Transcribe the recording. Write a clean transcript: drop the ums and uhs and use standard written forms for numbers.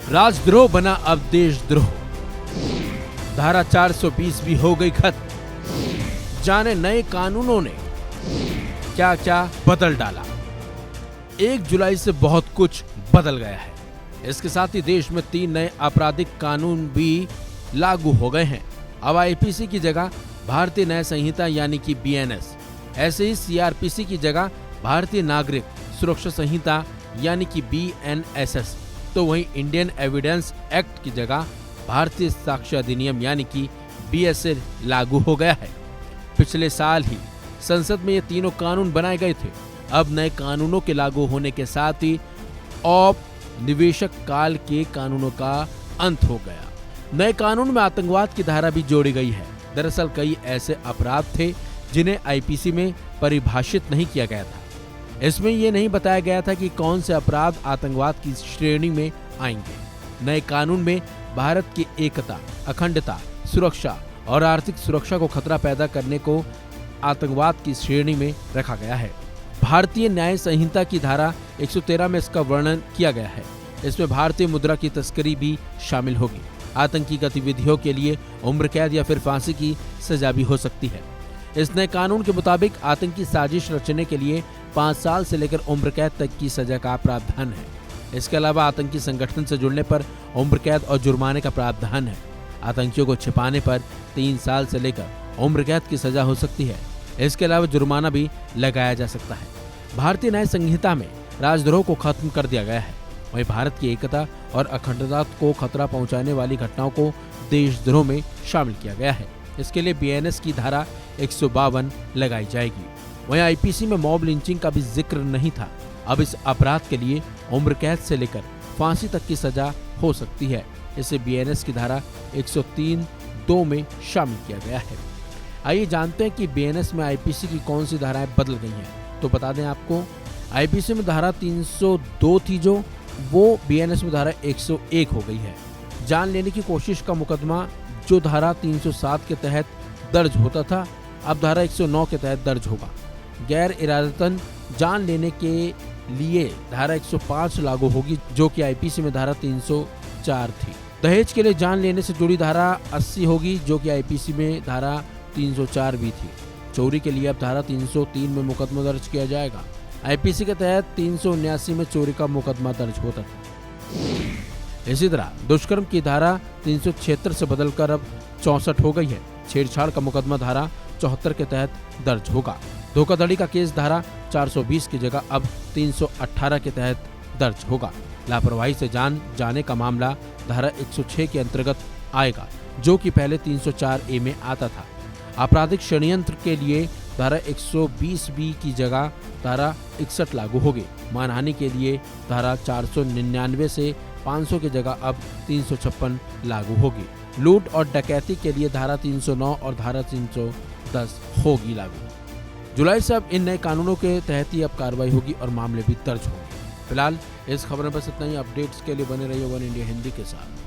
राजद्रोह बना अब देशद्रोह। धारा 420 भी हो गई खत्म। जाने नए कानूनों ने क्या क्या बदल डाला। 1 जुलाई से बहुत कुछ बदल गया है। इसके साथ ही देश में 3 नए आपराधिक कानून भी लागू हो गए हैं। अब आईपीसी की जगह भारतीय न्याय संहिता यानी कि बीएनएस, ऐसे ही सीआरपीसी की जगह भारतीय नागरिक सुरक्षा संहिता यानी कि बीएनएसएस, तो वहीं इंडियन एविडेंस एक्ट की जगह भारतीय साक्ष्य अधिनियम यानी कि बीएसए लागू हो गया है। पिछले साल ही संसद में ये तीनों कानून बनाए गए थे। अब नए कानूनों के लागू होने के साथ ही औपनिवेशिक काल के कानूनों का अंत हो गया। नए कानून में आतंकवाद की धारा भी जोड़ी गई है। दरअसल कई ऐसे अपराध थे जिन्हें आईपीसी में परिभाषित नहीं किया गया था। इसमें यह नहीं बताया गया था कि कौन से अपराध आतंकवाद की श्रेणी में आएंगे। नए कानून में भारत की एकता, अखंडता, सुरक्षा और आर्थिक सुरक्षा को खतरा पैदा करने को आतंकवाद की श्रेणी में रखा गया है। भारतीय न्याय संहिता की धारा 113 में इसका वर्णन किया गया है। इसमें भारतीय मुद्रा की तस्करी भी शामिल होगी। आतंकी गतिविधियों के लिए उम्र कैद या फिर फांसी की सजा भी हो सकती है। इस नए कानून के मुताबिक आतंकी साजिश रचने के लिए 5 साल से लेकर उम्र कैद तक की सजा का प्रावधान है। इसके अलावा आतंकी संगठन से जुड़ने पर उम्र कैद और जुर्माने का प्रावधान है। आतंकियों को छिपाने पर 3 साल से लेकर उम्र कैद की सजा हो सकती है। इसके अलावा जुर्माना भी लगाया जा सकता है। भारतीय न्याय संहिता में राजद्रोह को खत्म कर दिया गया है। वहीं भारत की एकता और अखंडता को खतरा पहुंचाने वाली घटनाओं को देशद्रोह में शामिल किया गया है। इसके लिए बीएनएस की धारा 152 लगाई जाएगी। वहीं आईपीसी में मॉब लिंचिंग का भी जिक्र नहीं था। अब इस अपराध के लिए उम्र कैद से लेकर फांसी तक की सजा हो सकती है। इसे बीएनएस की धारा 103(2) में शामिल किया गया है। आइए जानते हैं कि बीएनएस में आईपीसी की कौन सी धाराएं बदल गई हैं। तो बता दें आपको, आईपीसी में धारा 302 थी जो वो बीएनएस में धारा 101 हो गई है। जान लेने की कोशिश का मुकदमा जो धारा 307 के तहत दर्ज होता था, अब धारा 109 के तहत दर्ज होगा। गैर इरादतन जान लेने के लिए धारा 105 लागू होगी जो कि आईपीसी में धारा 304 थी। दहेज के लिए जान लेने से जुड़ी धारा 80 होगी जो कि आईपीसी में धारा 304 भी थी। चोरी के लिए अब धारा 303 में मुकदमा दर्ज किया जाएगा। आईपीसी के तहत 379 में चोरी का मुकदमा दर्ज होता था। इसी तरह दुष्कर्म की धारा 376 से बदलकर अब 64 हो गई है। छेड़छाड़ का मुकदमा धारा 74 के तहत दर्ज होगा। धोखाधड़ी का केस धारा 420 की जगह अब 318 के तहत दर्ज होगा। लापरवाही से जान जाने का मामला धारा 106 के अंतर्गत आएगा जो कि पहले 304A में आता था। आपराधिक षड्यंत्र के लिए धारा 120B की जगह धारा 61 लागू होगी। मानहानि के लिए धारा 499 से 500 की जगह अब 356 लागू होगी। लूट और डकैती के लिए धारा 309 और धारा 310 होगी लागू। जुलाई से अब इन नए कानूनों के तहत ही अब कार्रवाई होगी और मामले भी दर्ज होंगे। फिलहाल इस खबर में बस इतना ही। अपडेट्स के लिए बने रहिए वन इंडिया हिंदी के साथ।